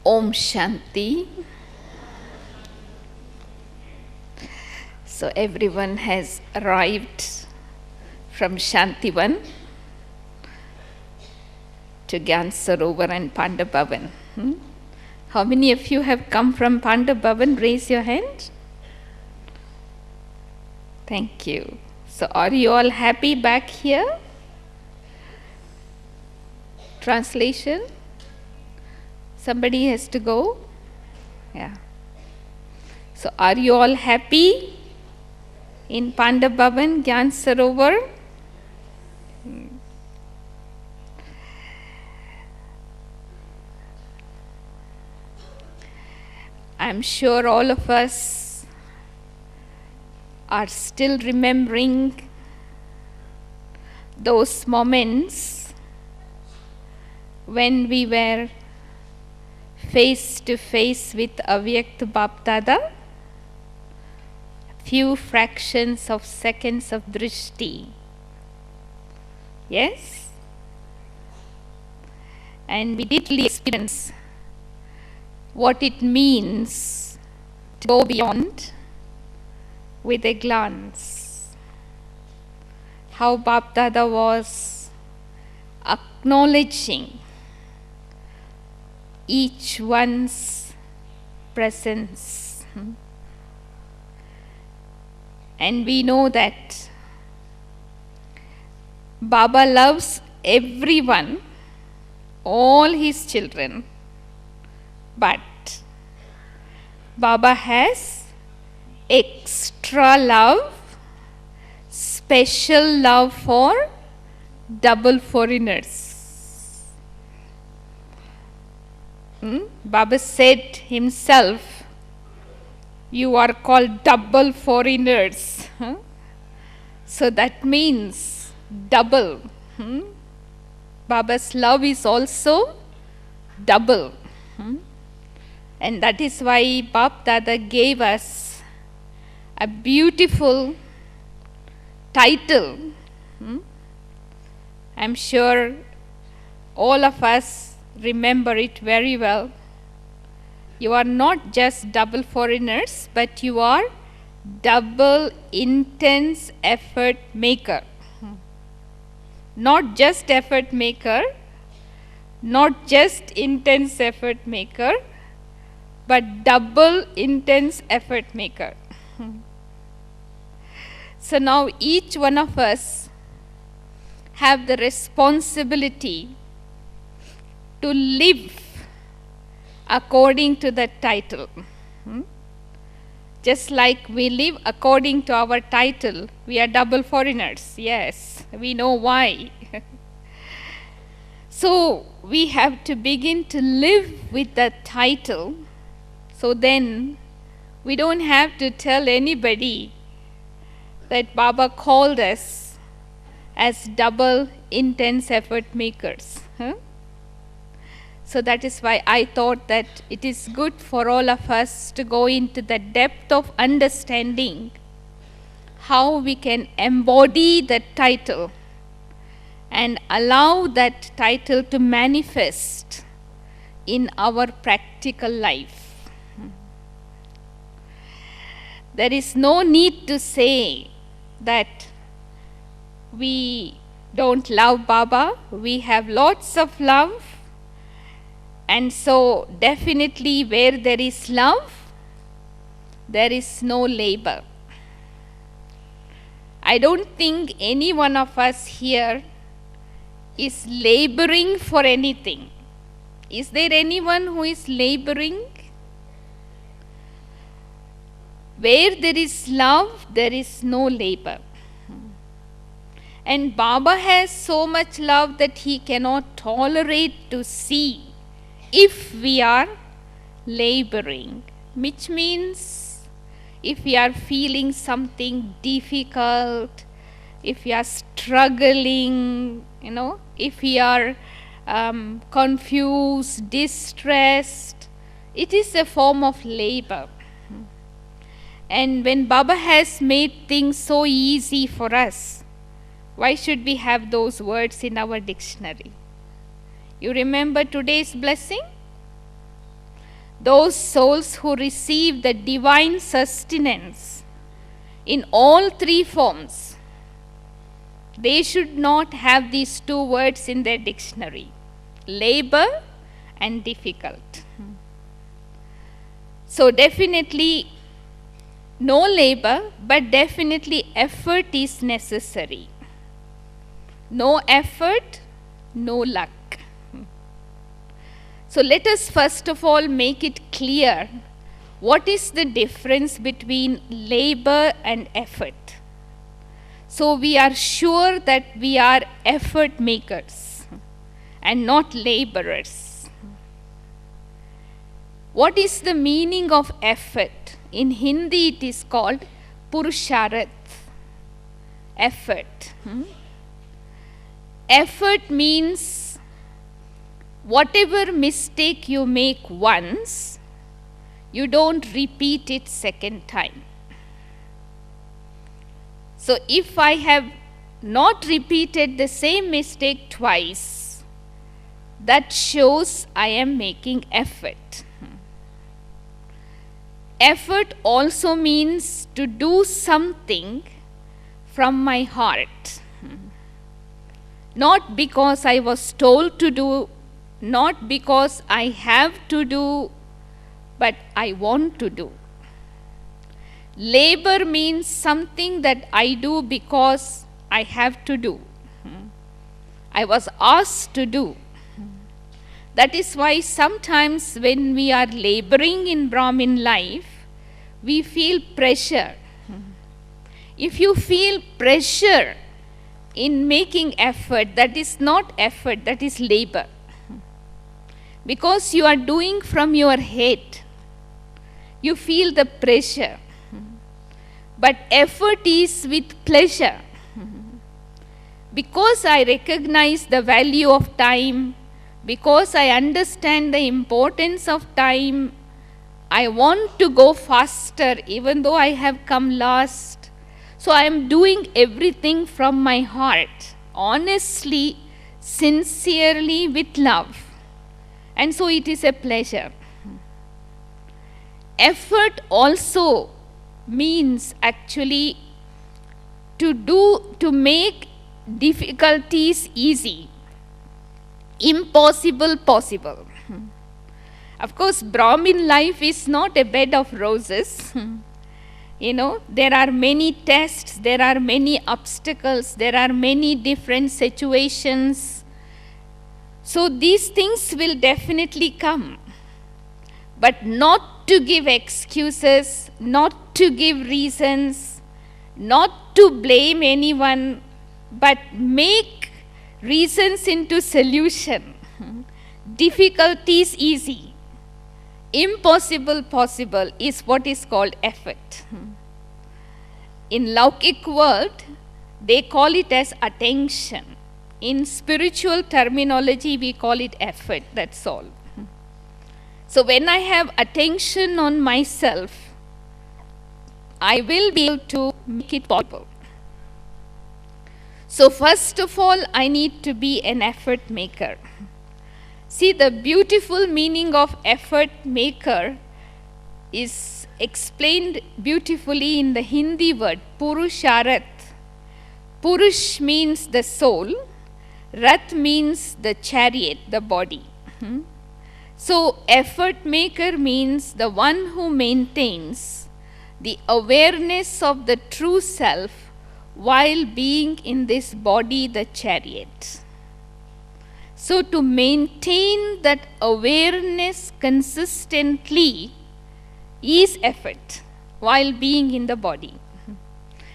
Om Shanti. So everyone has arrived from Shantivan to Gyan Sarovar and Pandabhavan. How many of you have come from Pandabhavan? Raise your hand. Thank you. So are you all happy back here? Translation? Somebody has to go? Yeah. So are you all happy in Pandabhavan, Gyan Sarovar? I'm sure all of us are still remembering those moments when we were face to face with Avyakt Bapdada, few fractions of seconds of drishti. Yes? And we did really experience what it means to go beyond with a glance. How Bapdada was acknowledging each one's presence. And we know that Baba loves everyone, all his children, but Baba has extra love, special love for double foreigners. Baba said himself, you are called double foreigners. So that means double. Baba's love is also double. And that is why Bapdada gave us a beautiful title. I'm sure all of us remember it very well. You are not just double foreigners, but you are double intense effort maker. Not just effort maker, not just intense effort maker, but double intense effort maker. So now each one of us have the responsibility to live according to the title. Just like we live according to our title, we are double foreigners. Yes, we know why. So we have to begin to live with the title. So then we don't have to tell anybody that Baba called us as double intense effort makers. So that is why I thought that it is good for all of us to go into the depth of understanding how we can embody that title and allow that title to manifest in our practical life. There is no need to say that we don't love Baba. We have lots of love. And so definitely where there is love, there is no labor. I don't think any one of us here is laboring for anything. Is there anyone who is laboring? Where there is love, there is no labor. And Baba has so much love that he cannot tolerate to see if we are laboring, which means if we are feeling something difficult, if we are struggling, if we are confused, distressed, it is a form of labor. And when Baba has made things so easy for us, why should we have those words in our dictionary? You remember today's blessing? those souls who receive the divine sustenance in all three forms, they should not have these two words in their dictionary: labor and difficult. So definitely no labor, but definitely effort is necessary. No effort, no luck. So let us first of all make it clear what is the difference between labor and effort. So we are sure that we are effort makers and not laborers. What is the meaning of effort? In Hindi it is called Purusharat. Effort. Effort means whatever mistake you make once, you don't repeat it second time. So if I have not repeated the same mistake twice, that shows I am making effort. Effort also means to do something from my heart. Not because I was told to do, not because I have to do, but I want to do. Labor means something that I do because I have to do. I was asked to do. That is why sometimes when we are laboring in Brahmin life, we feel pressure. If you feel pressure in making effort, that is not effort, that is labor. Because you are doing from your head, you feel the pressure. But effort is with pleasure. Because I recognize the value of time, because I understand the importance of time, I want to go faster even though I have come last. So I am doing everything from my heart, honestly, sincerely, with love. And so it is a pleasure. Effort also means actually to make difficulties easy, impossible possible. Of course, Brahmin life is not a bed of roses. There are many tests, there are many obstacles, there are many different situations. So these things will definitely come. But not to give excuses, not to give reasons, not to blame anyone, but make reasons into solution. Difficulties easy. Impossible possible is what is called effort. In Laukik world, they call it as attention. In spiritual terminology, we call it effort, that's all. So when I have attention on myself, I will be able to make it possible. So first of all, I need to be an effort maker. See, the beautiful meaning of effort maker is explained beautifully in the Hindi word Purusharat. Purush means the soul, Rat means the chariot, the body. So effort maker means the one who maintains the awareness of the true self while being in this body, the chariot. So to maintain that awareness consistently is effort while being in the body.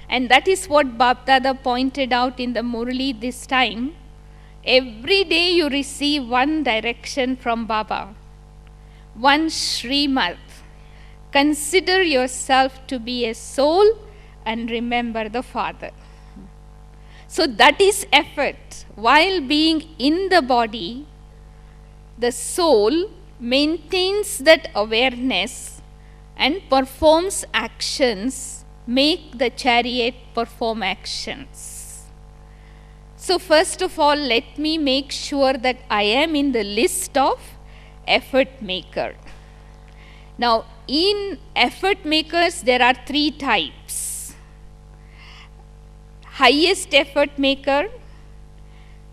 And that is what Bapdada pointed out in the Murali this time. Every day you receive one direction from Baba, one Srimad. Consider yourself to be a soul and remember the Father. So that is effort. While being in the body, the soul maintains that awareness and performs actions, make the chariot perform actions. So first of all, let me make sure that I am in the list of effort maker. Now, in effort makers, there are three types: highest effort maker,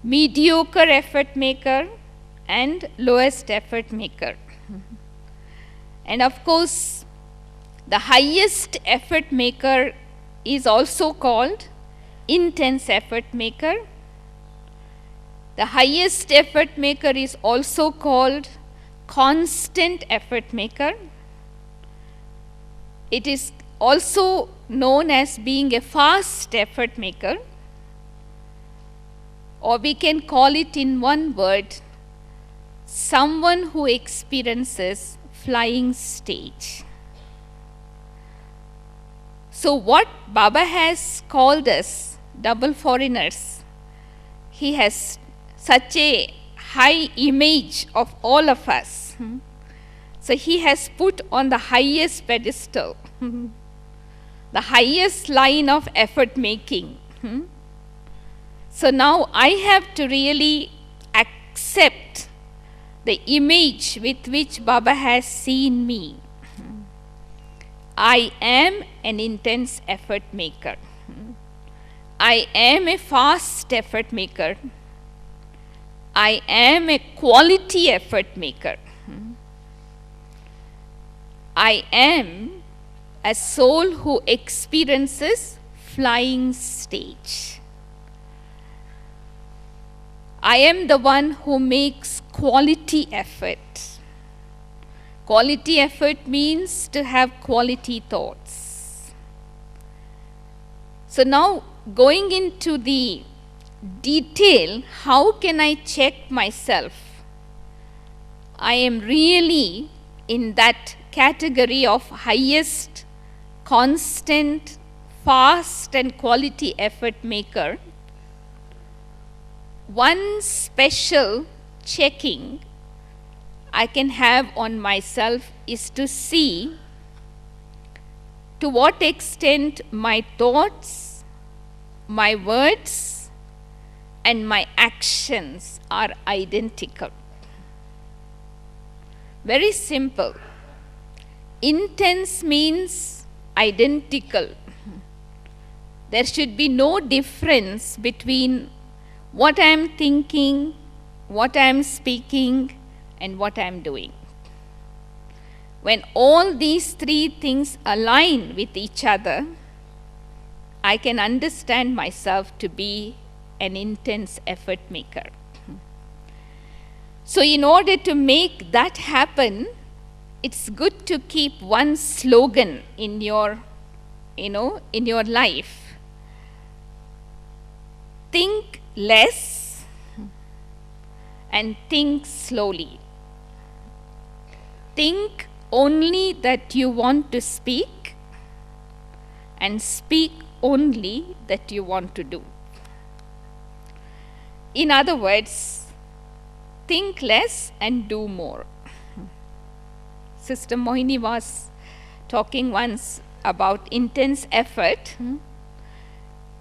mediocre effort maker, and lowest effort maker. And of course, the highest effort maker is also called intense effort maker. The highest effort maker is also called constant effort maker. It is also known as being a fast effort maker, or we can call it in one word, someone who experiences flying stage. So what Baba has called us double foreigners, he has such a high image of all of us. So he has put on the highest pedestal, the highest line of effort making. So now I have to really accept the image with which Baba has seen me. I am an intense effort maker. I am a fast effort maker. I am a quality effort maker. I am a soul who experiences flying stage. I am the one who makes quality effort. Quality effort means to have quality thoughts. So now, going into the detail, how can I check myself? I am really in that category of highest, constant, fast and quality effort maker. One special checking I can have on myself is to see to what extent my thoughts, my words, and my actions are identical. Very simple. Intense means identical. There should be no difference between what I am thinking, what I am speaking, and what I am doing. When all these three things align with each other, I can understand myself to be an intense effort maker. So in order to make that happen, it's good to keep one slogan in your life. Think less and think slowly. Think only that you want to speak and speak only that you want to do. In other words, think less and do more. Sister Mohini was talking once about intense effort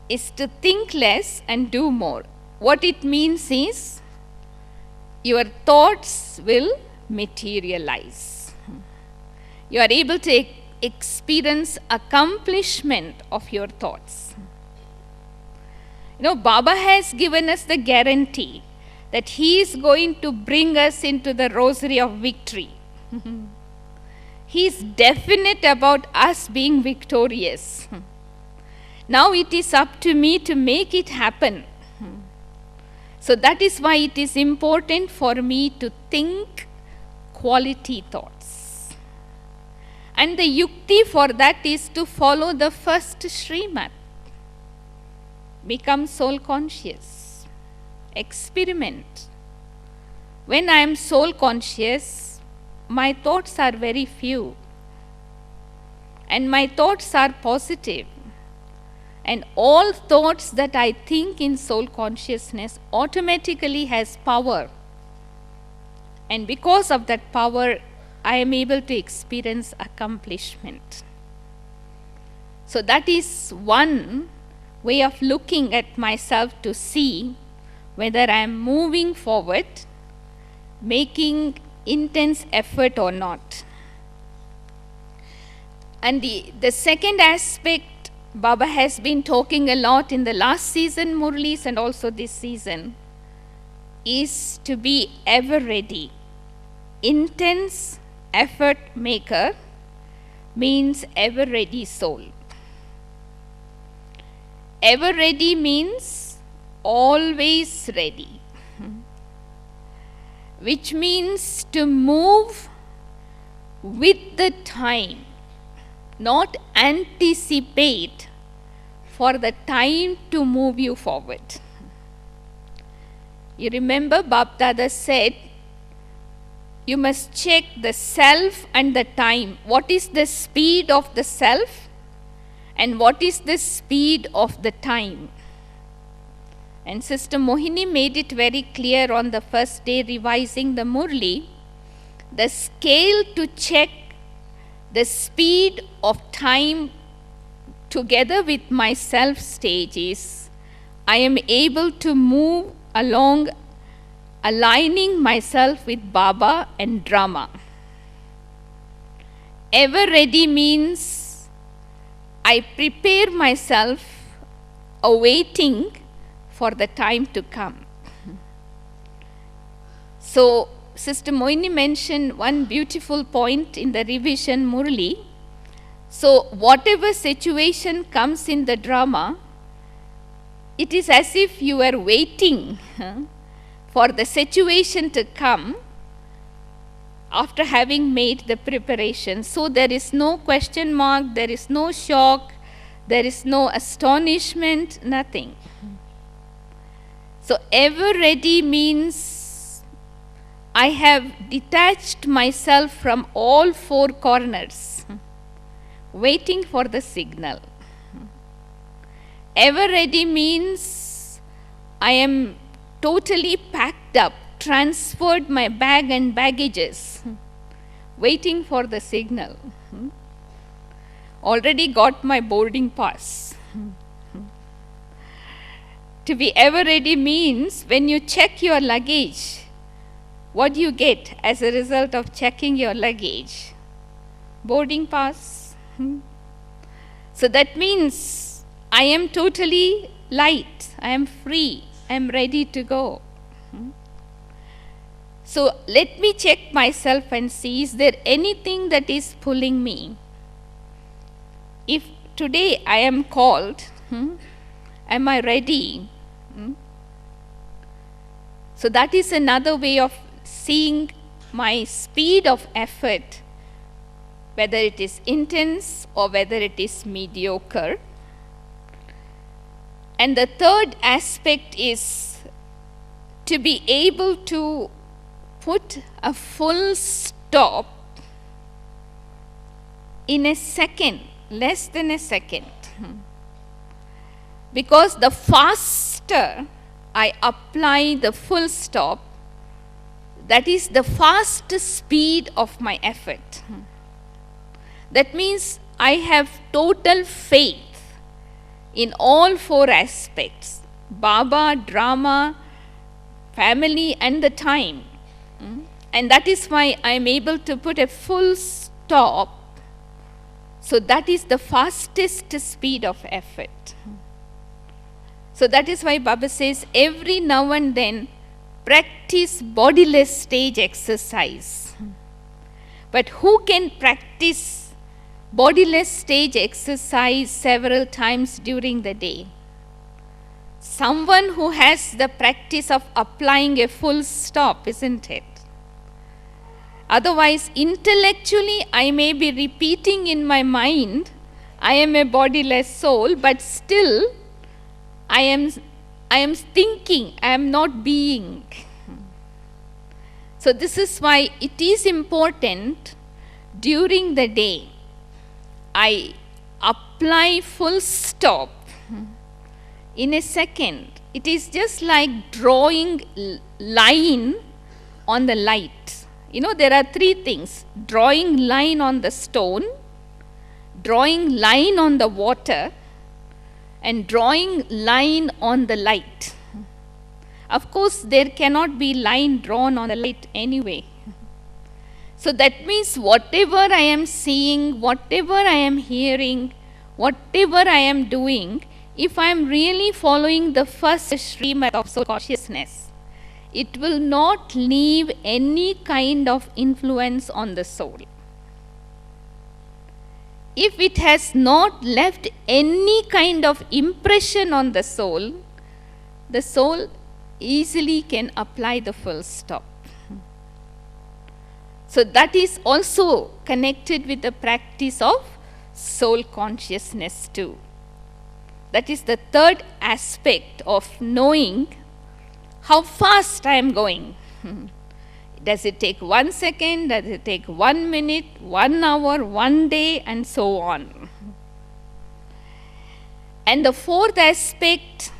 is to think less and do more. What it means is your thoughts will materialize. You are able to experience accomplishment of your thoughts. Baba has given us the guarantee that he is going to bring us into the rosary of victory. He is definite about us being victorious. Now it is up to me to make it happen. So that is why it is important for me to think quality thoughts. And the yukti for that is to follow the first Srimad. Become soul conscious. Experiment. When I am soul conscious, my thoughts are very few. And my thoughts are positive. And all thoughts that I think in soul consciousness automatically has power. And because of that power, I am able to experience accomplishment. So that is one way of looking at myself to see whether I am moving forward, making intense effort or not. And the second aspect, Baba has been talking a lot in the last season Murlis and also this season, is to be ever ready. Intense effort maker means ever ready soul. Ever ready means always ready, which means to move with the time, not anticipate for the time to move you forward. You remember Bab Dada said, you must check the self and the time. What is the speed of the self and what is the speed of the time? And Sister Mohini made it very clear on the first day revising the Murli. The scale to check the speed of time together with my self stage is, I am able to move along aligning myself with Baba and drama. Ever ready means I prepare myself awaiting for the time to come. So Sister Moini mentioned one beautiful point in the revision Murli. So whatever situation comes in the drama, it is as if you are waiting for the situation to come after having made the preparation. So there is no question mark, there is no shock, there is no astonishment, nothing. So ever ready means I have detached myself from all four corners, waiting for the signal. Ever ready means I am totally packed up, transferred my bag and baggages, waiting for the signal. Already got my boarding pass. To be ever ready means when you check your luggage, what do you get as a result of checking your luggage? Boarding pass. So that means I am totally light, I am free, I am ready to go. So let me check myself and see, is there anything that is pulling me? If today I am called, am I ready? So that is another way of seeing my speed of effort, whether it is intense or whether it is mediocre. And the third aspect is to be able to put a full stop in a second, less than a second. Because the faster I apply the full stop, that is the fast speed of my effort. That means I have total faith in all four aspects, Baba, drama, family and the time. And that is why I am able to put a full stop. So that is the fastest speed of effort. So that is why Baba says every now and then practice bodiless stage exercise. But who can practice bodiless stage exercise several times during the day? Someone who has the practice of applying a full stop, isn't it? Otherwise, intellectually, I may be repeating in my mind, I am a bodiless soul, but still, I am thinking, I am not being. So this is why it is important during the day, I apply full stop in a second. It is just like drawing line on the light. You know, there are three things: drawing line on the stone, drawing line on the water, and drawing line on the light. Of course, there cannot be line drawn on the light anyway. So that means whatever I am seeing, whatever I am hearing, whatever I am doing, if I am really following the first stream of soul consciousness, it will not leave any kind of influence on the soul. If it has not left any kind of impression on the soul easily can apply the full stop. So that is also connected with the practice of soul consciousness too. That is the third aspect of knowing how fast I am going. Does it take 1 second? Does it take 1 minute, 1 hour, 1 day, and so on? And the fourth aspect,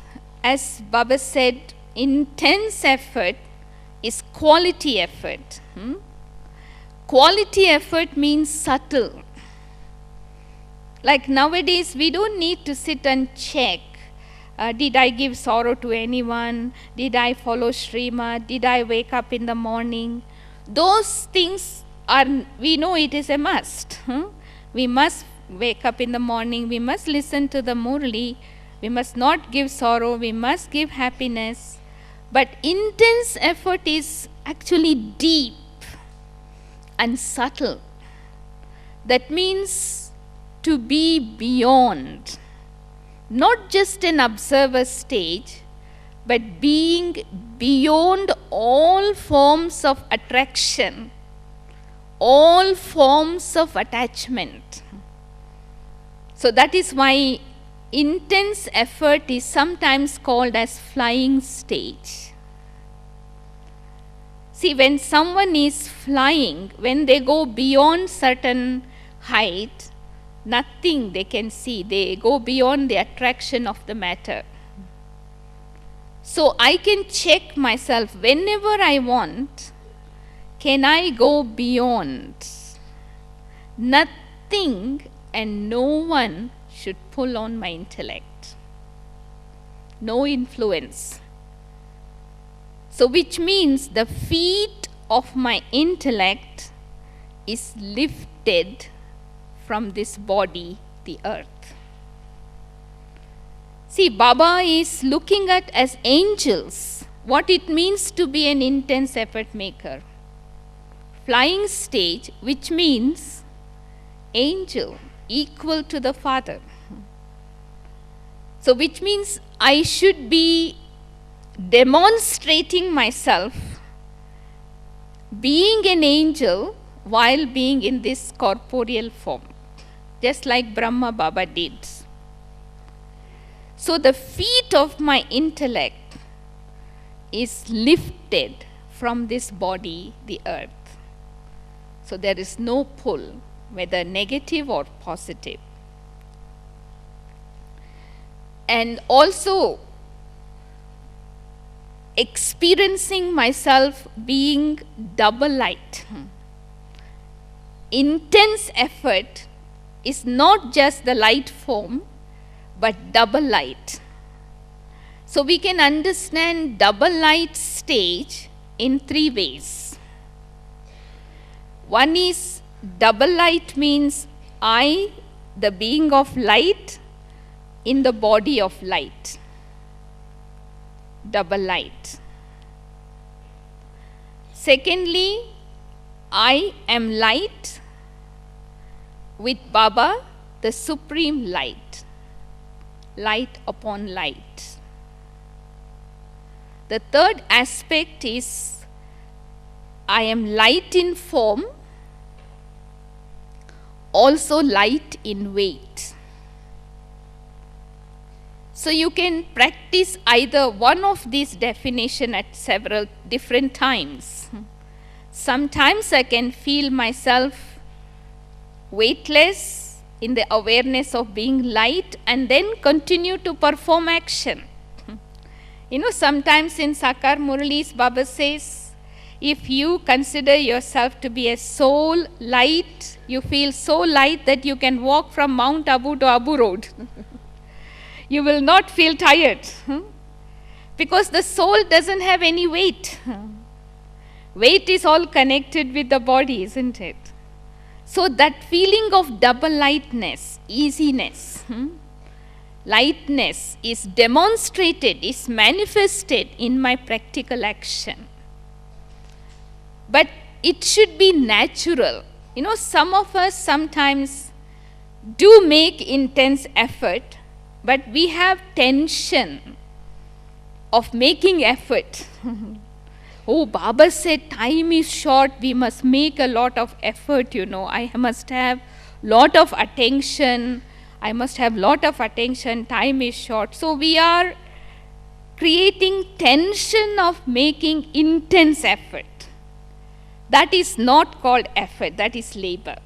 as Baba said, intense effort is quality effort. Quality effort means subtle. Like nowadays, we don't need to sit and check. Did I give sorrow to anyone? Did I follow Srimad? Did I wake up in the morning? Those things are, we know it is a must. We must wake up in the morning. We must listen to the Murli. We must not give sorrow. We must give happiness. But intense effort is actually deep and subtle. That means to be beyond. Not just an observer stage, but being beyond all forms of attraction, all forms of attachment. So that is why intense effort is sometimes called as flying stage. See, when someone is flying, when they go beyond certain height, nothing they can see. They go beyond the attraction of the matter. So I can check myself whenever I want. Can I go beyond? Nothing and no one should pull on my intellect. No influence. So which means the feet of my intellect is lifted from this body, the earth. See, Baba is looking at as angels what it means to be an intense effort maker. Flying stage, which means angel, equal to the Father. So which means I should be demonstrating myself being an angel while being in this corporeal form. Just like Brahma Baba did. So the feet of my intellect is lifted from this body, the earth. So there is no pull, whether negative or positive. And also experiencing myself being double light. Intense effort is not just the light form, but double light. So we can understand double light stage in 3 ways. One is double light means I, the being of light, in the body of light. Double light. Secondly, I am light with Baba, the supreme light. Light upon light. The third aspect is I am light in form, also light in weight. So you can practice either one of these definitions at several different times. Sometimes I can feel myself weightless in the awareness of being light and then continue to perform action. Sometimes in Sakar Murali's Baba says, if you consider yourself to be a soul light, you feel so light that you can walk from Mount Abu to Abu Road. You will not feel tired. Because the soul doesn't have any weight. Weight is all connected with the body, isn't it? So that feeling of double lightness, easiness, lightness is demonstrated, is manifested in my practical action. But it should be natural. Some of us sometimes do make intense effort, but we have tension of making effort. Oh, Baba said time is short, we must make a lot of effort, I must have lot of attention, time is short. So we are creating tension of making intense effort. That is not called effort, that is labor.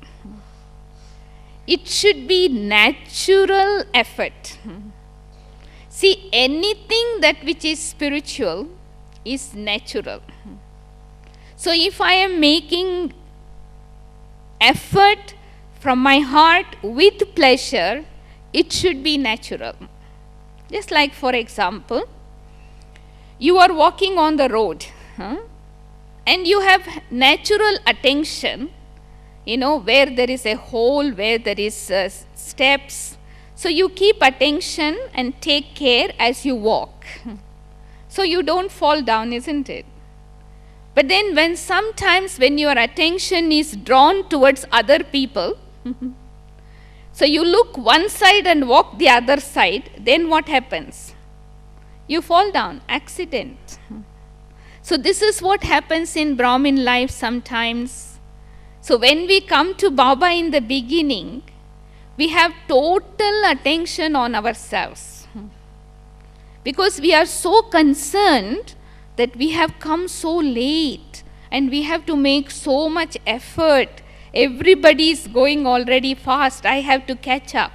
It should be natural effort. See, anything that which is spiritual is natural. So if I am making effort from my heart with pleasure, it should be natural. Just like, for example, you are walking on the road, and you have natural attention, where there is a hole, where there is steps. So you keep attention and take care as you walk. So you don't fall down, isn't it? But then sometimes when your attention is drawn towards other people, so you look one side and walk the other side, then what happens? You fall down, accident. So this is what happens in Brahmin life sometimes. So when we come to Baba in the beginning, we have total attention on ourselves. Because we are so concerned that we have come so late and we have to make so much effort. Everybody is going already fast. I have to catch up.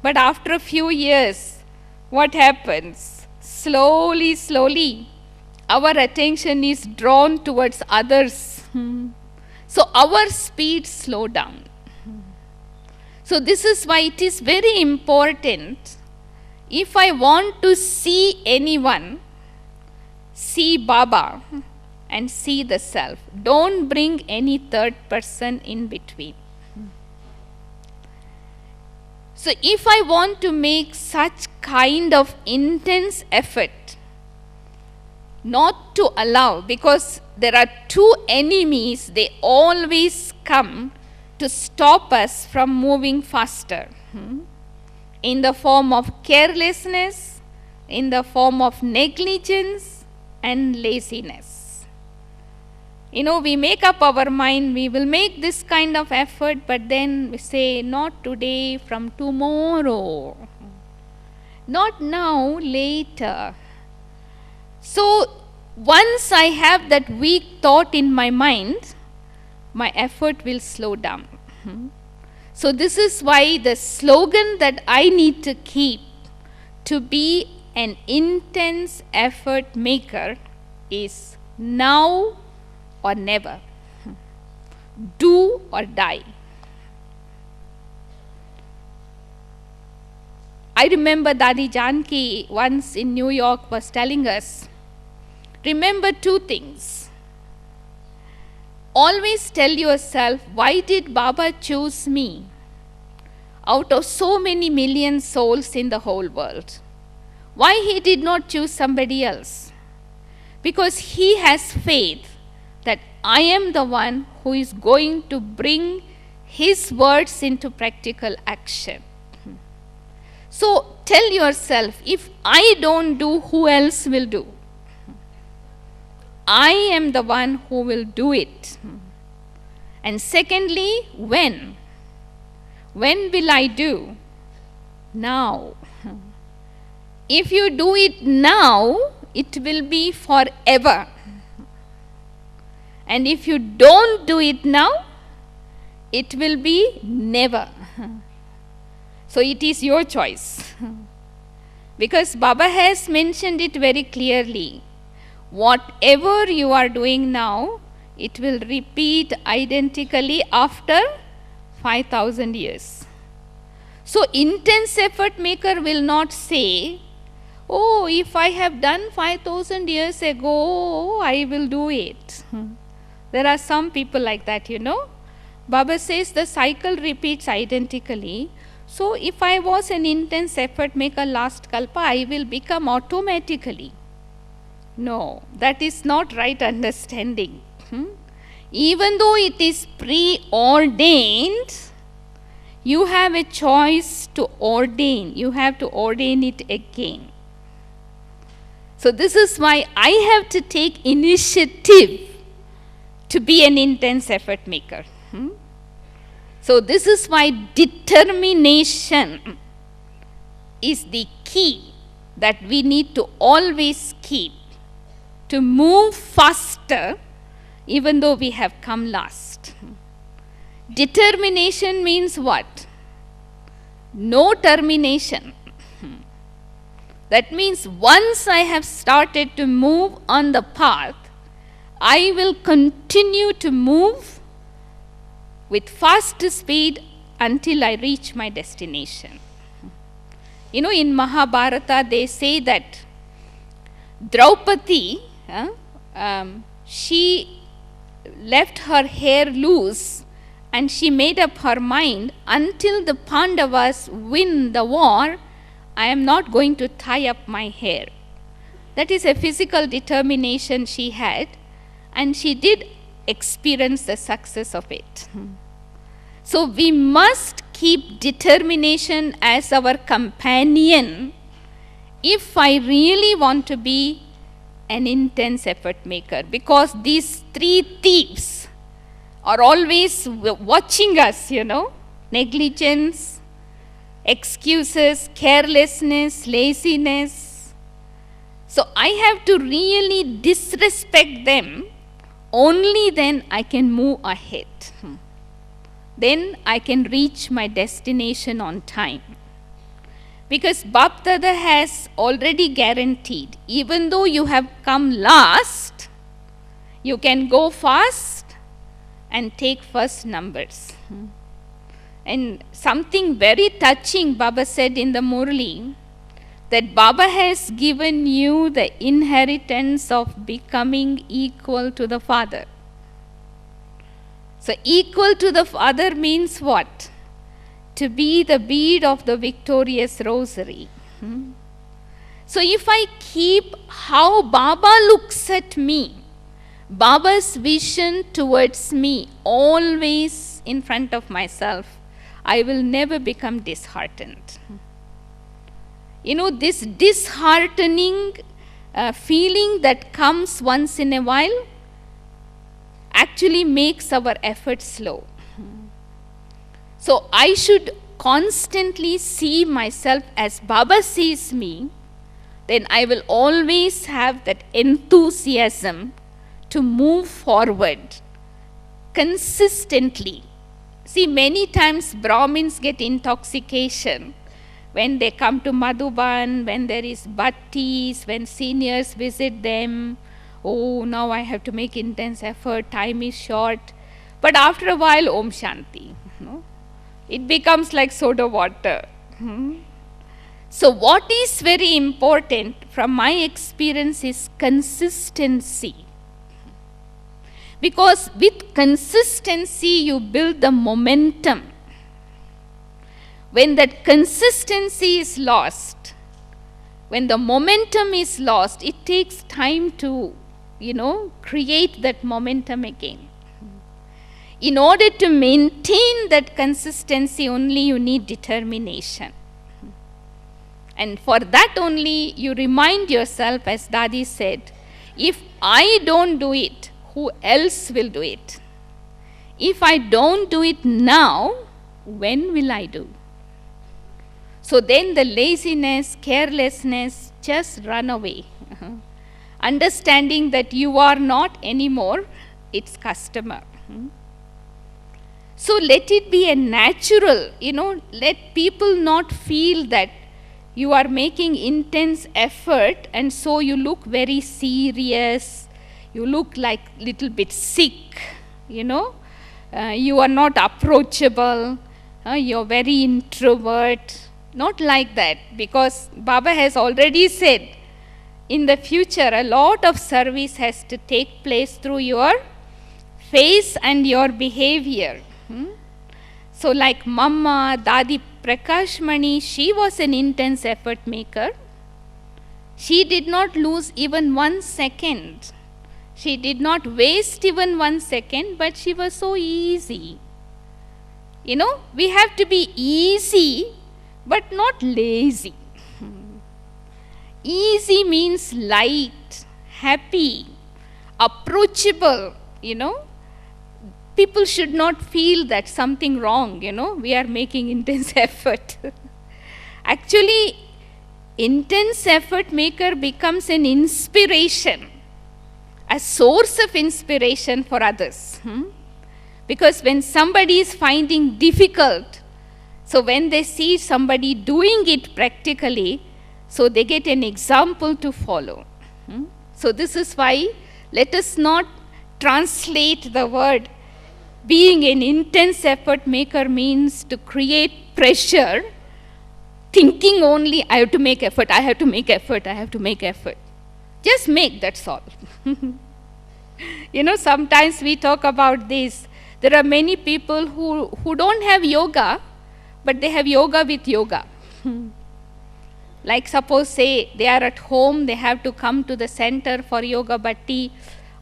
But after a few years, what happens? Slowly, our attention is drawn towards others. So our speed slow down. So this is why it is very important. If I want to see anyone, see Baba and see the self. Don't bring any third person in between. So if I want to make such kind of intense effort, not to allow, because there are two enemies, they always come to stop us from moving faster. In the form of carelessness, in the form of negligence and laziness. We make up our mind, we will make this kind of effort, but then we say, not today, from tomorrow. Not now, later. So, once I have that weak thought in my mind, my effort will slow down. So this is why the slogan that I need to keep to be an intense effort maker is now or never. Do or die. I remember Dadi Janki once in New York was telling us, remember two things. Always tell yourself, why did Baba choose me out of so many million souls in the whole world? Why he did not choose somebody else? Because he has faith that I am the one who is going to bring his words into practical action. So tell yourself, if I don't do, who else will do? I am the one who will do it. And secondly, when? When will I do? Now. If you do it now, it will be forever. And if you don't do it now, it will be never. So it is your choice. Because Baba has mentioned it very clearly. Whatever you are doing now, it will repeat identically after 5,000 years. So intense effort maker will not say, oh, if I have done 5,000 years ago, I will do it. There are some people like that, Baba says the cycle repeats identically. So if I was an intense effort maker last kalpa, I will become automatically. No, that is not right understanding. Even though it is preordained, you have a choice to ordain. You have to ordain it again. So this is why I have to take initiative to be an intense effort maker. So this is why determination is the key that we need to always keep to move faster even though we have come last. Determination means what? No termination. That means once I have started to move on the path, I will continue to move with fast speed until I reach my destination. In Mahabharata they say that Draupadi, she left her hair loose and she made up her mind, until the Pandavas win the war, I am not going to tie up my hair. That is a physical determination she had, and she did experience the success of it. So we must keep determination as our companion if I really want to be an intense effort maker, because these three thieves are always watching us, negligence, excuses, carelessness, laziness. So I have to really disrespect them. Only then I can move ahead. Then I can reach my destination on time. Because Bap Dada has already guaranteed, even though you have come last, you can go fast and take first numbers. And something very touching Baba said in the Murli, that Baba has given you the inheritance of becoming equal to the Father. So equal to the Father means what? To be the bead of the victorious rosary. So if I keep how Baba looks at me, Baba's vision towards me always in front of myself, I will never become disheartened. This disheartening feeling that comes once in a while actually makes our effort slow. So I should constantly see myself as Baba sees me, then I will always have that enthusiasm to move forward consistently. See, many times Brahmins get intoxication when they come to Madhuban, when there is bhattis, when seniors visit them. Oh, now I have to make intense effort, time is short. But after a while, Om Shanti. It becomes like soda water. So what is very important from my experience is consistency. Because with consistency you build the momentum. When that consistency is lost, when the momentum is lost, it takes time to, create that momentum again. In order to maintain that consistency, only you need determination. And for that only you remind yourself, as Dadi said, if I don't do it, who else will do it? If I don't do it now, when will I do? So then the laziness, carelessness just run away. Understanding that you are not anymore its customer. So let it be a natural, let people not feel that you are making intense effort and so you look very serious, you look like little bit sick, you are not approachable, you're very introvert. Not like that, because Baba has already said in the future a lot of service has to take place through your face and your behavior. So like Mama, Dadi Prakashmani, she was an intense effort maker. She did not lose even 1 second. She did not waste even 1 second, but she was so easy. We have to be easy, but not lazy. Easy means light, happy, approachable, People should not feel that something wrong, we are making intense effort. Actually, intense effort maker becomes an inspiration, a source of inspiration for others. Because when somebody is finding difficult, so when they see somebody doing it practically, so they get an example to follow. So this is why let us not translate the word being an intense effort maker means to create pressure, thinking only, I have to make effort, I have to make effort, I have to make effort. Just make, that's all. Sometimes we talk about this. There are many people who don't have yoga, but they have yoga with yoga. Like suppose say they are at home, they have to come to the center for yoga bhatti.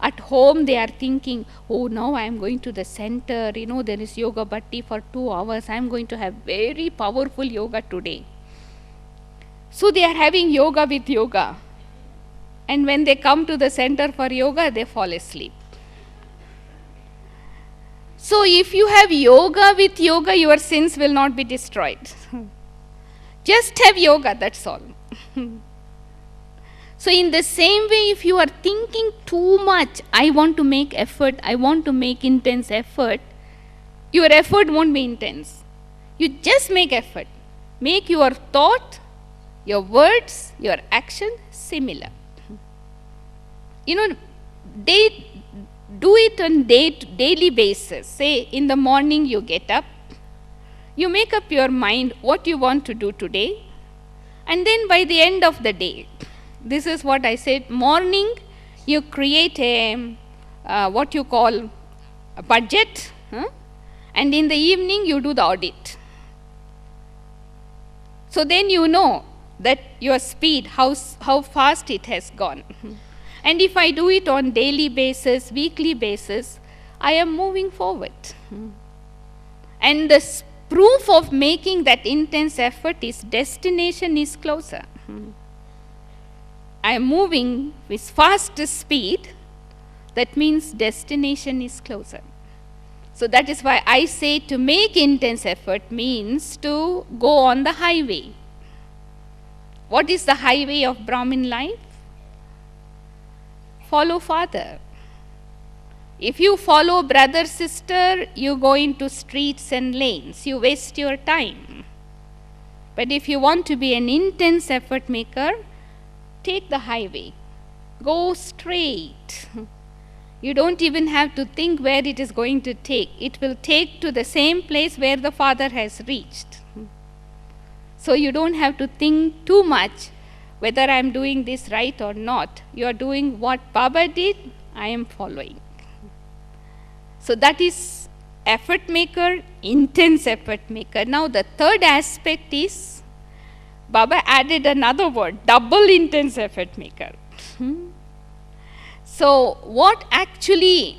At home they are thinking, oh, now I am going to the center, there is yoga bhatti for 2 hours. I am going to have very powerful yoga today. So they are having yoga with yoga. And when they come to the center for yoga, they fall asleep. So if you have yoga with yoga, your sins will not be destroyed. Just have yoga, that's all. So in the same way, if you are thinking too much, I want to make effort, I want to make intense effort, your effort won't be intense. You just make effort. Make your thought, your words, your action similar. Do it on daily basis. Say in the morning you get up, you make up your mind what you want to do today, and then by the end of the day, this is what I said, morning you create a what you call a budget, and in the evening you do the audit. So then you know that your speed, how fast it has gone. And if I do it on daily basis, weekly basis, I am moving forward. And the proof of making that intense effort is destination is closer. I am moving with fast speed, that means destination is closer. So that is why I say to make intense effort means to go on the highway. What is the highway of Brahmin life? Follow Father. If you follow brother, sister, you go into streets and lanes, you waste your time. But if you want to be an intense effort maker, take the highway. Go straight. You don't even have to think where it is going to take. It will take to the same place where the Father has reached. So you don't have to think too much whether I am doing this right or not. You are doing what Baba did, I am following. So that is effort maker, intense effort maker. Now the third aspect is, Baba added another word, double intense effort maker. So what actually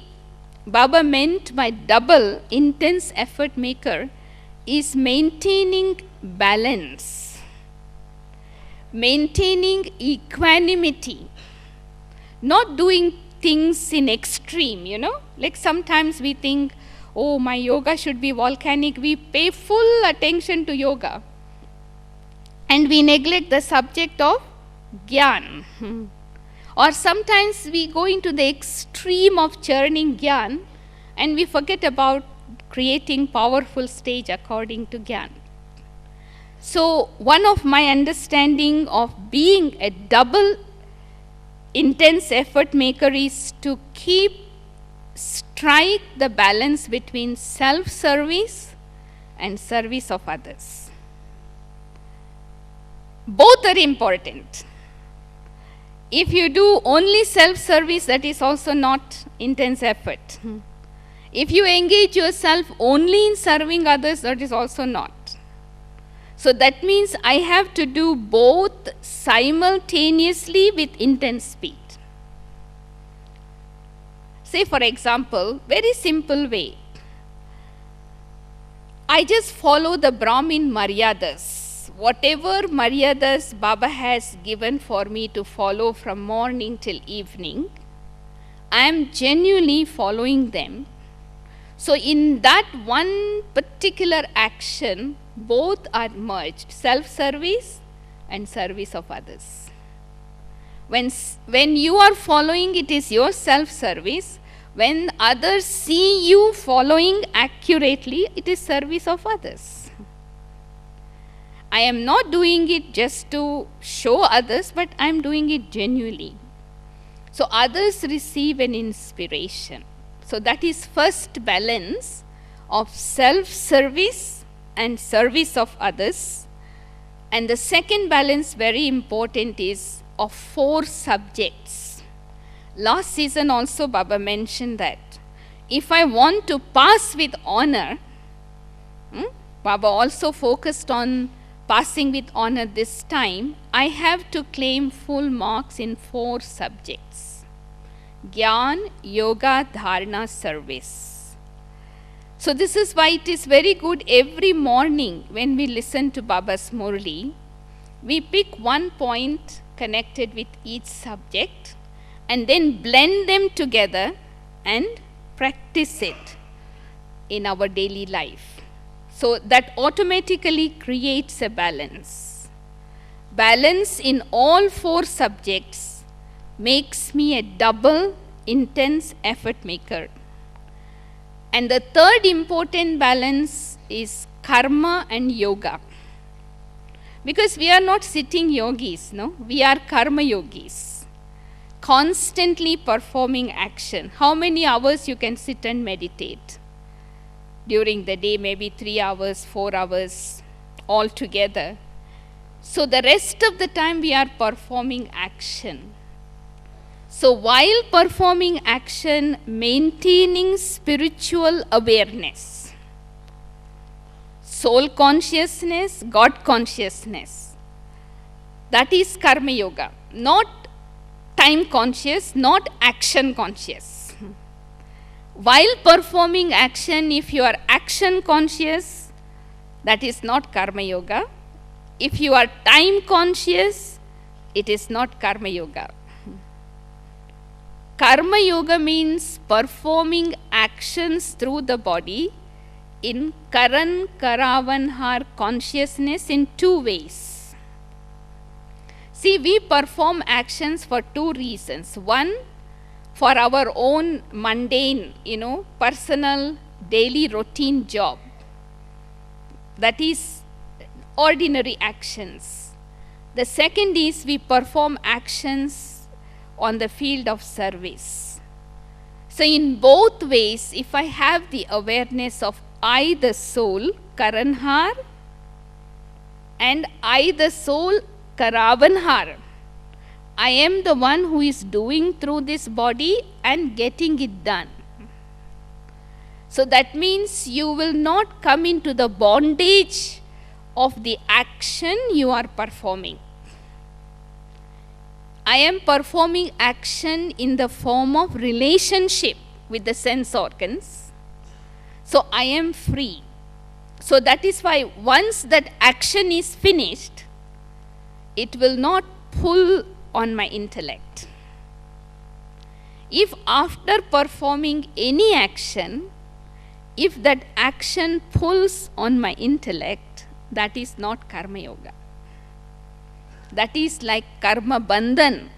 Baba meant by double intense effort maker is maintaining balance, maintaining equanimity, not doing things in extreme, Like sometimes we think, oh, my yoga should be volcanic. We pay full attention to yoga. And we neglect the subject of Gyan. Or sometimes we go into the extreme of churning Gyan and we forget about creating powerful stage according to Gyan. So one of my understanding of being a double intense effort maker is to strike the balance between self-service and service of others. Both are important. If you do only self-service, that is also not intense effort. If you engage yourself only in serving others, that is also not. So that means I have to do both simultaneously with intense speed. Say for example, very simple way. I just follow the Brahmin Maryadas. Whatever Maryadas Baba has given for me to follow from morning till evening, I am genuinely following them. So in that one particular action, both are merged, self-service and service of others. When you are following, it is your self-service. When others see you following accurately, it is service of others. I am not doing it just to show others, but I am doing it genuinely. So others receive an inspiration. So that is first balance of self-service and service of others. And the second balance, very important, is of 4 subjects. Last season also Baba mentioned that if I want to pass with honor, Baba also focused on passing with honor this time, I have to claim full marks in 4 subjects. Gyan, Yoga, Dharana, Service. So this is why it is very good every morning when we listen to Baba's Murli, we pick one point connected with each subject and then blend them together and practice it in our daily life. So that automatically creates a balance. Balance in all 4 subjects makes me a double intense effort maker. And the third important balance is karma and yoga. Because we are not sitting yogis, no? We are karma yogis. Constantly performing action. How many hours you can sit and meditate? During the day, maybe 3 hours, 4 hours, all together. So the rest of the time we are performing action. So while performing action, maintaining spiritual awareness, soul consciousness, God consciousness, that is karma yoga. Not time conscious, not action conscious. While performing action, if you are action conscious, that is not karma yoga. If you are time conscious, it is not karma yoga. Karma yoga means performing actions through the body in Karan Karavanhar consciousness in 2 ways. See, we perform actions for 2 reasons. One, for our own mundane, personal, daily routine job. That is ordinary actions. The second is we perform actions on the field of service. So in both ways, if I have the awareness of I the soul, Karanhar, and I the soul, Karavanhar, I am the one who is doing through this body and getting it done. So that means you will not come into the bondage of the action you are performing. I am performing action in the form of relationship with the sense organs. So I am free. So that is why once that action is finished, it will not pull on my intellect. If after performing any action, if that action pulls on my intellect, that is not karma yoga. That is like karma bandhan.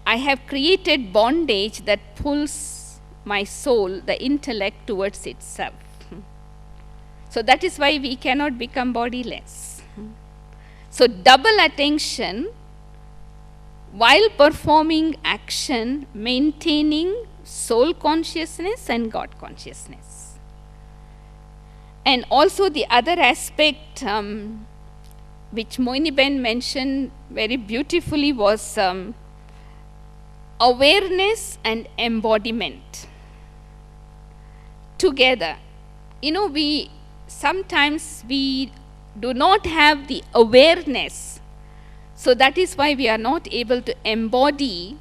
I have created bondage that pulls my soul, the intellect, towards itself. So that is why we cannot become bodiless. So double attention while performing action, maintaining soul consciousness and God consciousness. 'And also the other aspect, which Moini Ben mentioned very beautifully, was awareness and embodiment together. We sometimes we do not have the awareness, so that is why we are not able to embody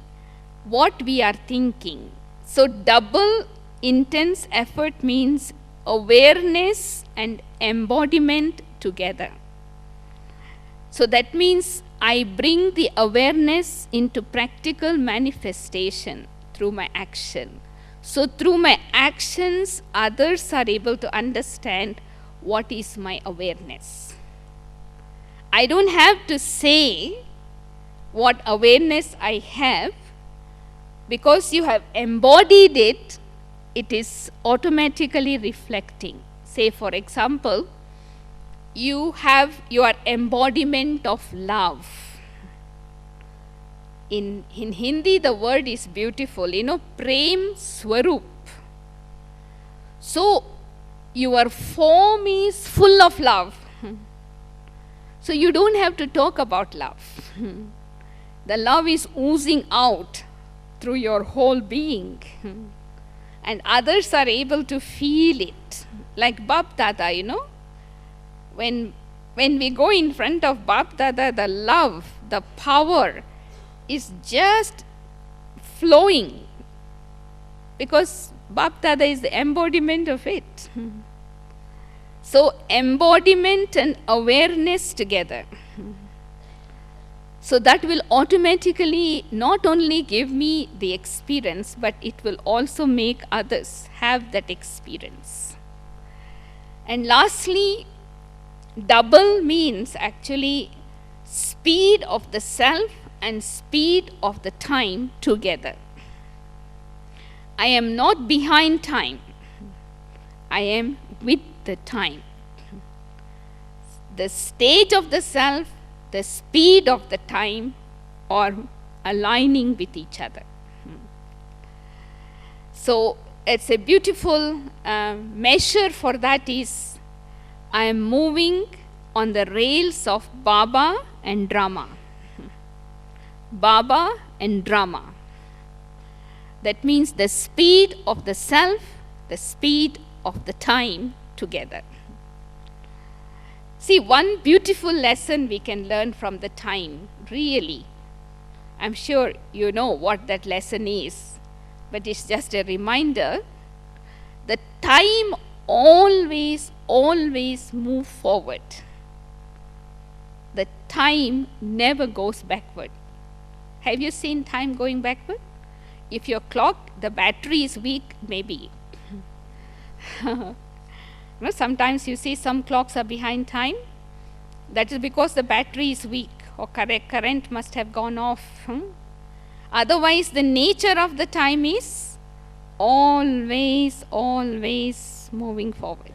what we are thinking. So double intense effort means awareness and embodiment together. So that means I bring the awareness into practical manifestation through my action. So through my actions, others are able to understand what is my awareness. I don't have to say what awareness I have. Because you have embodied it, it is automatically reflecting. Say, for example, you have your embodiment of love. In Hindi, the word is beautiful, Prem Swarup. So, your form is full of love. So, you don't have to talk about love. The love is oozing out through your whole being. And others are able to feel it. Like Bap Dada, When we go in front of Bap Dada, the love, the power is just flowing. Because Bap Dada is the embodiment of it. So embodiment and awareness together. So that will automatically not only give me the experience, but it will also make others have that experience. And lastly, double means actually speed of the self and speed of the time together. I am not behind time. I am with the time. The stage of the self, the speed of the time are aligning with each other. So it's a beautiful measure for that is I am moving on the rails of Baba and drama. Baba and drama. That means the speed of the self, the speed of the time together. See, one beautiful lesson we can learn from the time, really. I'm sure you know what that lesson is, but it's just a reminder. The time always moves forward. The time never goes backward. Have you seen time going backward? If your clock, the battery is weak, maybe. Sometimes you see some clocks are behind time. That is because the battery is weak or current must have gone off. Otherwise, the nature of the time is always moving forward.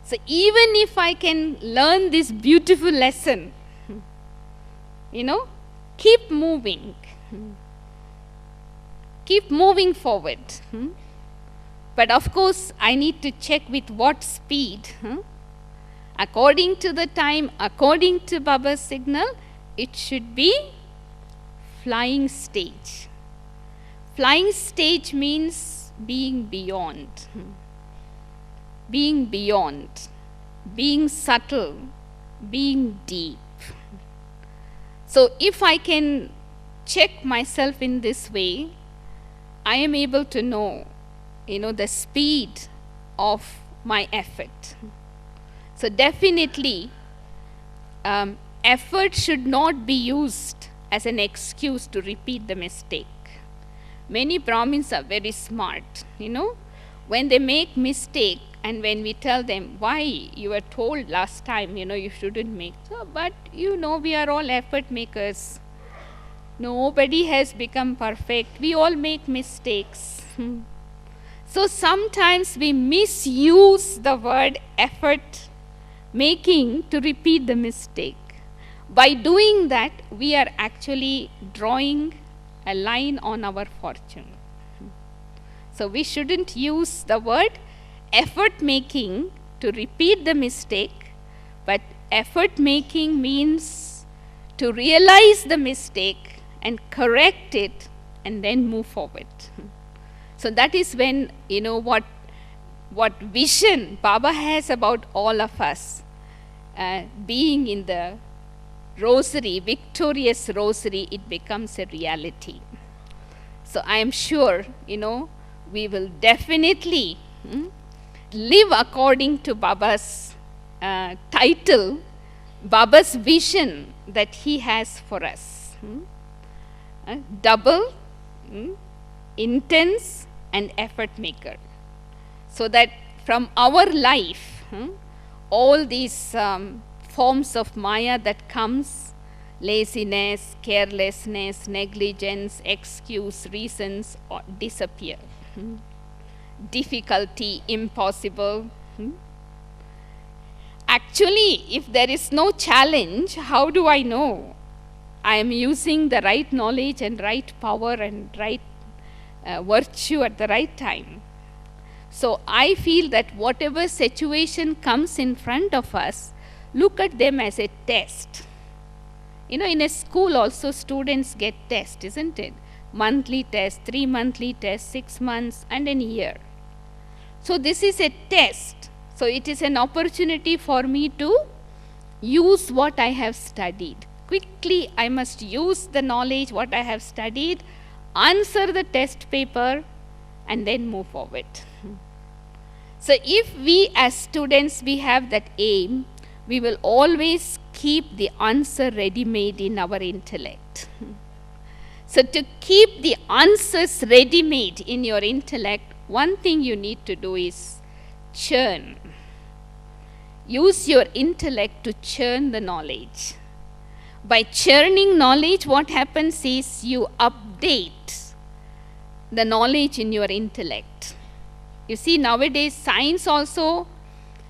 So even if I can learn this beautiful lesson, keep moving. Keep moving forward. But of course, I need to check with what speed. According to the time, according to Baba's signal, it should be flying stage. Flying stage means being beyond. Being beyond. Being subtle. Being deep. So if I can check myself in this way, I am able to know the speed of my effort. So definitely, effort should not be used as an excuse to repeat the mistake. Many Brahmins are very smart, When they make mistake and when we tell them why you were told last time, you shouldn't make. So, but we are all effort makers. Nobody has become perfect. We all make mistakes. So sometimes we misuse the word effort making to repeat the mistake. By doing that, we are actually drawing a line on our fortune. So we shouldn't use the word effort making to repeat the mistake, but effort making means to realize the mistake and correct it and then move forward. So that is when, what vision Baba has about all of us, being in the rosary, victorious rosary, it becomes a reality. So I am sure, we will definitely live according to Baba's title, Baba's vision that he has for us. Double, intense and effort maker. So that from our life, all these forms of Maya that comes, laziness, carelessness, negligence, excuse, reasons, disappear. Difficulty, impossible. Actually, if there is no challenge, how do I know I am using the right knowledge and right power and right virtue at the right time? So I feel that whatever situation comes in front of us, look at them as a test. In a school also students get tests, isn't it? Monthly test, 3 monthly tests, 6 months and a year. So this is a test. So it is an opportunity for me to use what I have studied. Quickly I must use the knowledge what I have studied, answer the test paper and then move forward. So if we as students, we have that aim, we will always keep the answer ready-made in our intellect. So to keep the answers ready-made in your intellect, one thing you need to do is churn. Use your intellect to churn the knowledge. By churning knowledge, what happens is you update the knowledge in your intellect. You see, nowadays science also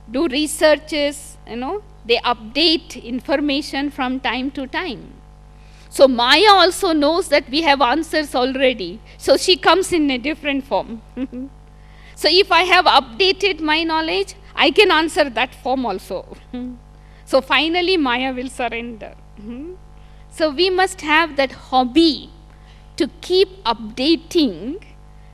do researches, they update information from time to time. So Maya also knows that we have answers already. So she comes in a different form. So if I have updated my knowledge, I can answer that form also. So finally Maya will surrender. So we must have that hobby to keep updating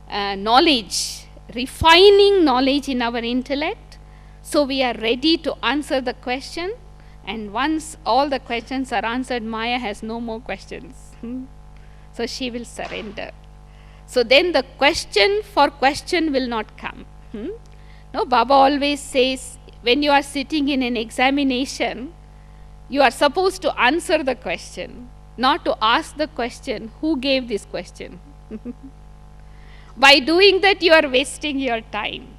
knowledge, refining knowledge in our intellect, so we are ready to answer the question, and once all the questions are answered, Maya has no more questions. So she will surrender. So then the question for question will not come. No, Baba always says, when you are sitting in an examination, you are supposed to answer the question, not to ask the question, who gave this question? By doing that, you are wasting your time.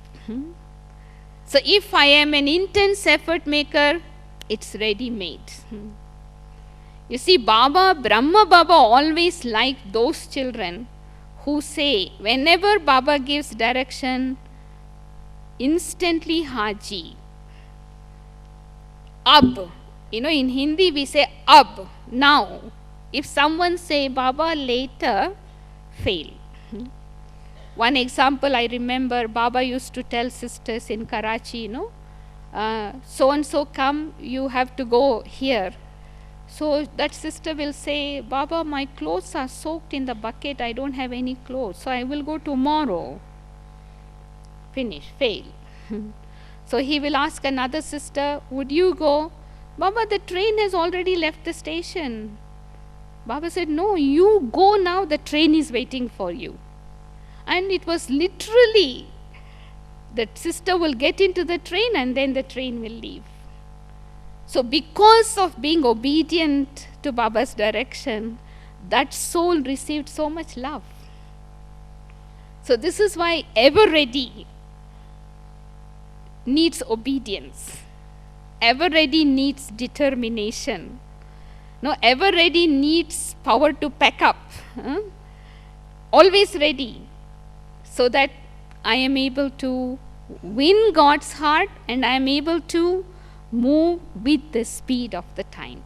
So if I am an intense effort maker, it's ready-made. You see, Brahma Baba always liked those children who say, whenever Baba gives direction, instantly Haji. Ab. In Hindi we say ab, now. If someone say Baba later, fail. One example I remember, Baba used to tell sisters in Karachi, so and so come, you have to go here. So that sister will say, Baba, my clothes are soaked in the bucket, I don't have any clothes, so I will go tomorrow. Finish, fail. So he will ask another sister, would you go? Baba, the train has already left the station. Baba said, no, you go now, the train is waiting for you. And it was literally, that sister will get into the train and then the train will leave. So because of being obedient to Baba's direction, that soul received so much love. So this is why ever ready needs obedience. Ever ready needs determination. No, ever ready needs power to pack up. Always ready. So that I am able to win God's heart and I am able to move with the speed of the time.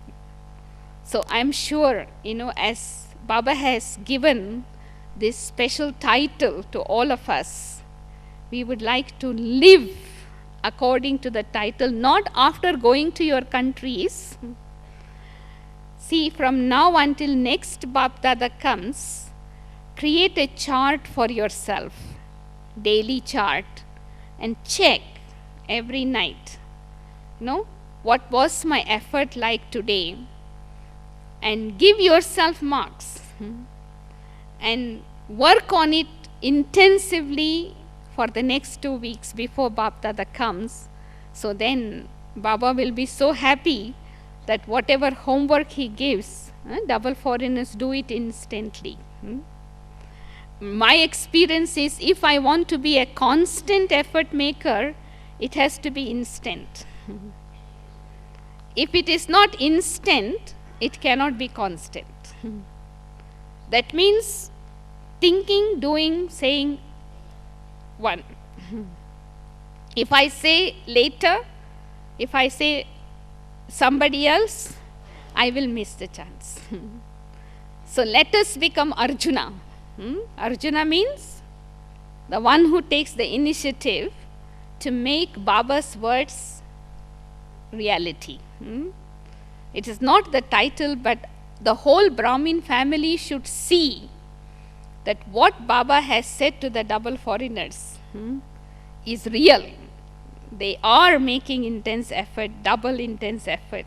So I am sure, as Baba has given this special title to all of us, we would like to live according to the title, not after going to your countries. See, from now until next Bap Dada comes, create a chart for yourself, daily chart, and check every night, what was my effort like today, and give yourself marks and work on it intensively for the next 2 weeks before Bap Dada comes. So then Baba will be so happy that whatever homework he gives, double foreigners do it instantly. My experience is, if I want to be a constant effort maker, it has to be instant. If it is not instant, it cannot be constant. That means thinking, doing, saying one. If I say later, if I say somebody else, I will miss the chance. So let us become Arjuna. Arjuna means the one who takes the initiative to make Baba's words reality. It is not the title, but the whole Brahmin family should see that what Baba has said to the double foreigners is real. They are making intense effort, double intense effort,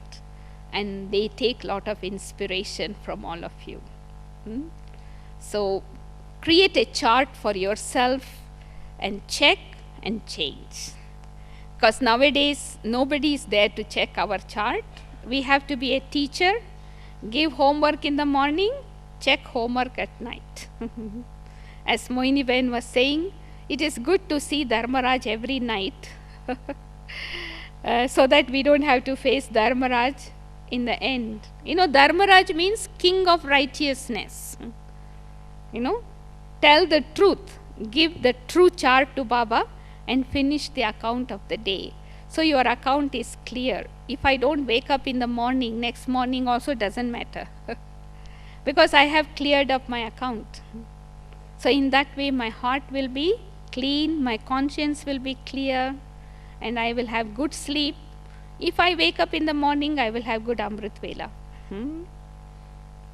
and they take lot of inspiration from all of you. So create a chart for yourself and check and change. Because nowadays nobody is there to check our chart. We have to be a teacher, give homework in the morning, check homework at night. As Moini Ben was saying, it is good to see Dharmaraj every night so that we don't have to face Dharmaraj in the end. Dharmaraj means king of righteousness. Tell the truth, give the true chart to Baba and finish the account of the day. So your account is clear. If I don't wake up in the morning, next morning also doesn't matter. Because I have cleared up my account. So in that way my heart will be clean, my conscience will be clear, and I will have good sleep. If I wake up in the morning, I will have good Amrit Vela.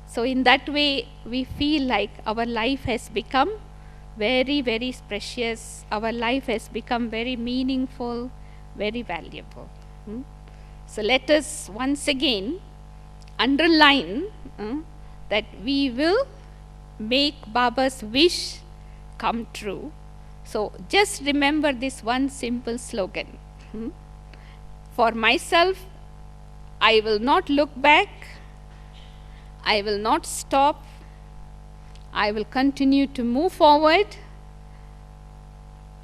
So in that way we feel like our life has become very, very precious. Our life has become very meaningful, very valuable. So let us once again underline that we will make Baba's wish come true. So just remember this one simple slogan. For myself, I will not look back, I will not stop, I will continue to move forward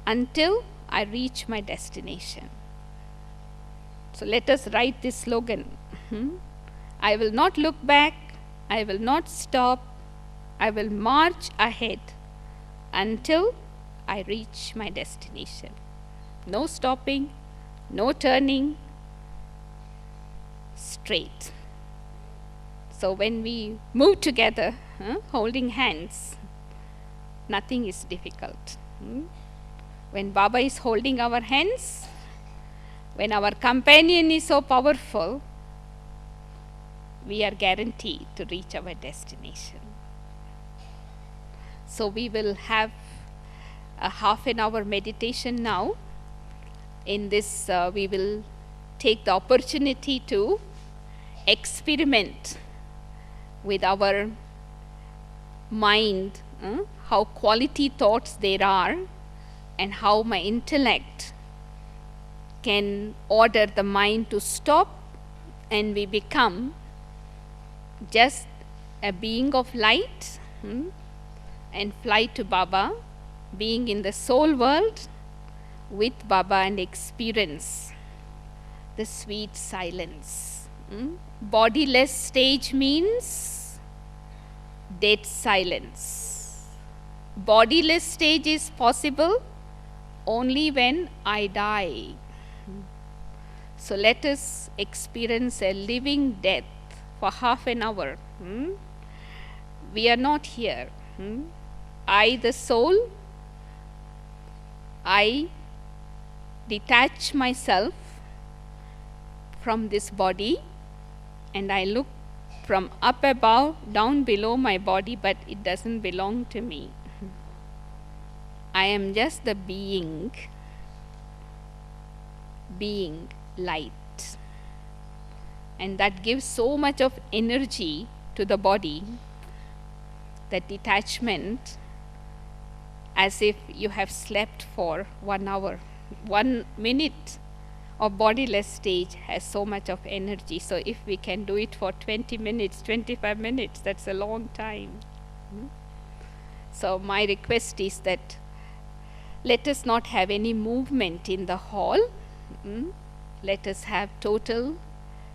until I reach my destination. So let us write this slogan. I will not look back, I will not stop, I will march ahead until I reach my destination. No stopping, no turning, straight. So when we move together, holding hands, nothing is difficult. When Baba is holding our hands, when our companion is so powerful, we are guaranteed to reach our destination. So we will have a half an hour meditation now. In this, we will take the opportunity to experiment with our mind, how quality thoughts there are, and how my intellect can order the mind to stop, and we become just a being of light and fly to Baba, being in the soul world with Baba, and experience the sweet silence. Bodiless stage means dead silence. Bodiless stage is possible only when I die. So let us experience a living death for half an hour. We are not here. I, the soul, I detach myself from this body, and I look from up above down below my body, but it doesn't belong to me. I am just the being light. And that gives so much of energy to the body, that detachment, as if you have slept for 1 hour. 1 minute of bodiless stage has so much of energy. So if we can do it for 20 minutes, 25 minutes, that's a long time. So my request is that let us not have any movement in the hall. Let us have total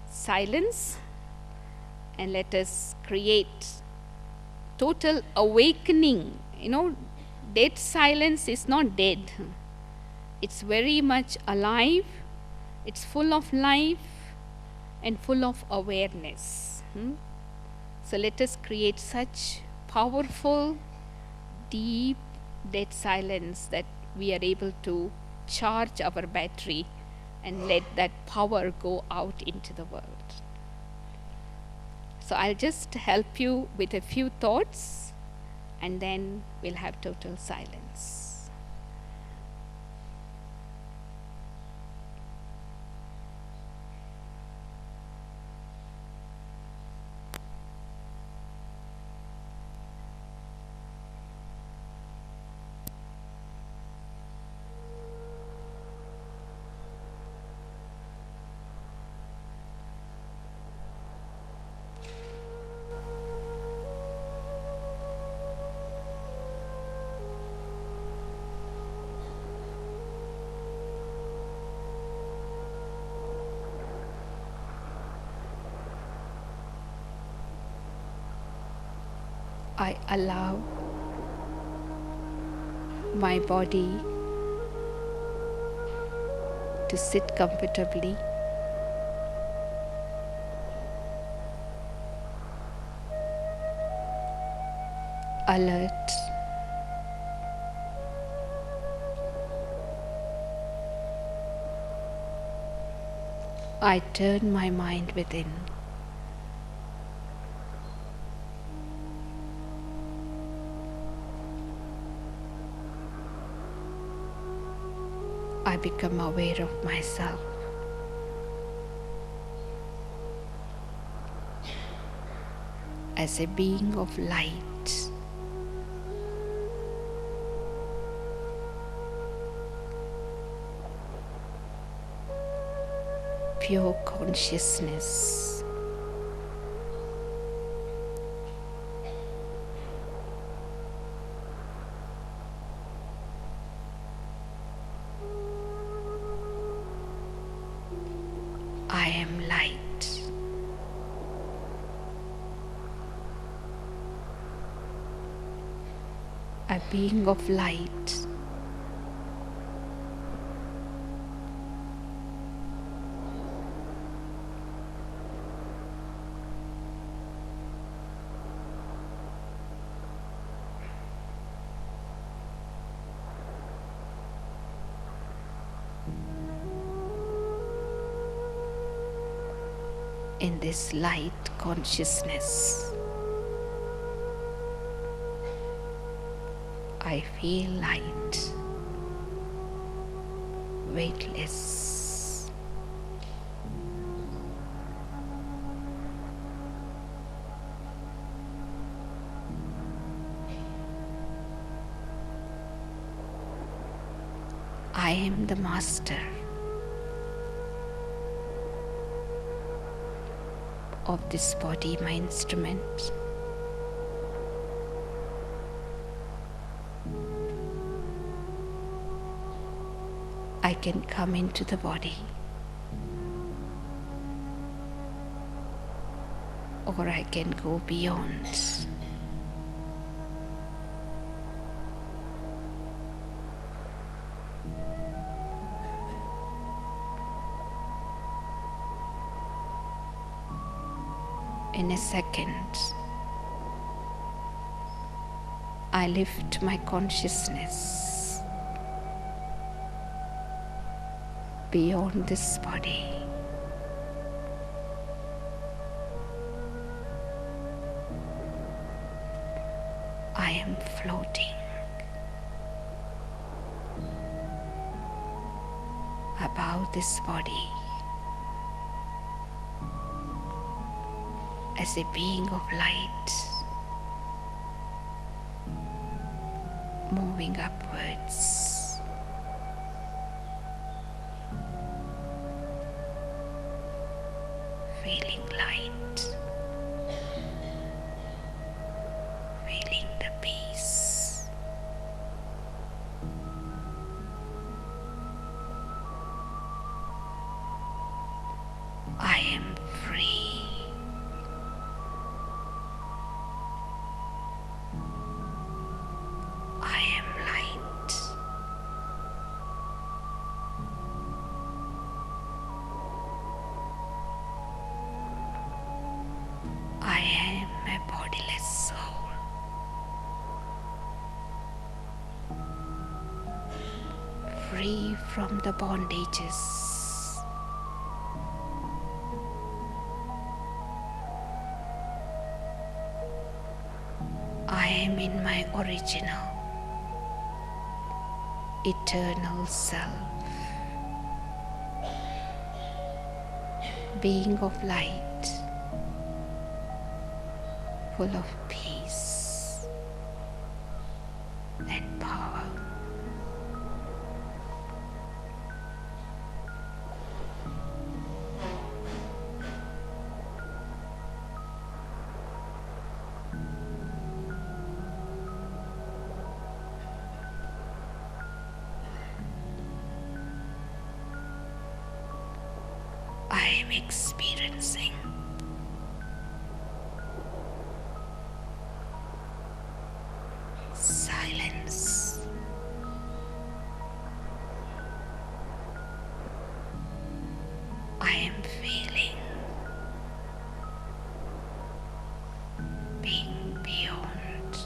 silence, and let us create total awakening. Dead silence is not dead. It's very much alive. It's full of life and full of awareness. So let us create such powerful, deep, dead silence that we are able to charge our battery and let that power go out into the world. So I'll just help you with a few thoughts, and then we'll have total silence. I allow my body to sit comfortably, alert, I turn my mind within. I become aware of myself. As a being of light. Pure consciousness. I am light. A being of light. In this light consciousness, I feel light, weightless. I am the master of this body, my instrument. I can come into the body, or I can go beyond. In a second, I lift my consciousness beyond this body. I am floating above this body as a being of light, moving upwards, feeling light, feeling the peace. I am free. I am light. I am a bodiless soul. Free from the bondages. I am in my original, eternal self, being of light, full of peace and power. I am experiencing silence. I am feeling being beyond,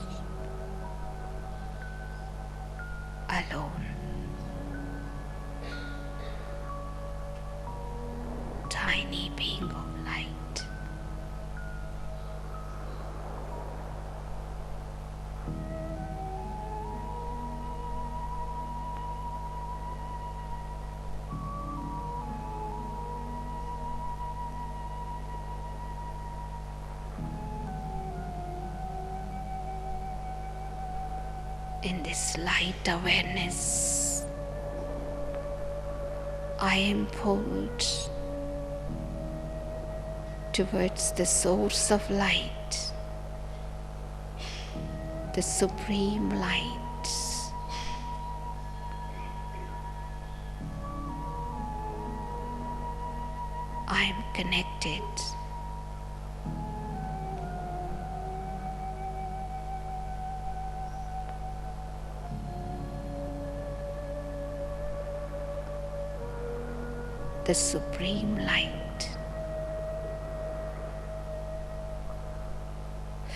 alone, tiny being of light. In this light awareness, I am pulled towards the source of light, the supreme light. I am connected. The supreme light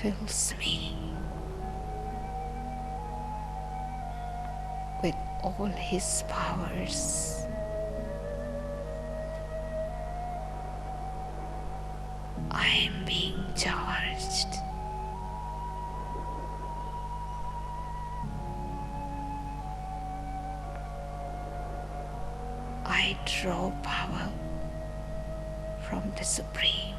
fills me with all his powers. I am being charged. I draw power from the Supreme.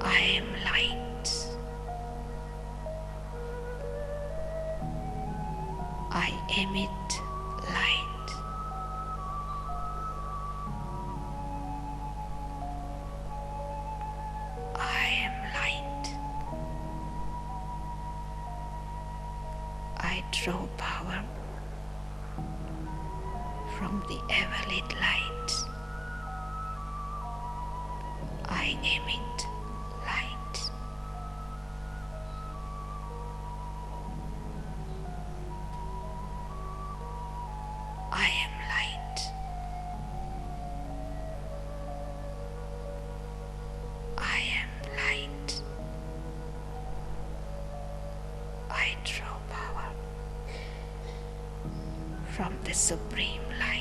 I am light. I emit light. I am light. I draw power from the ever-lit light. I emit light. I am light. I am light. the supreme light.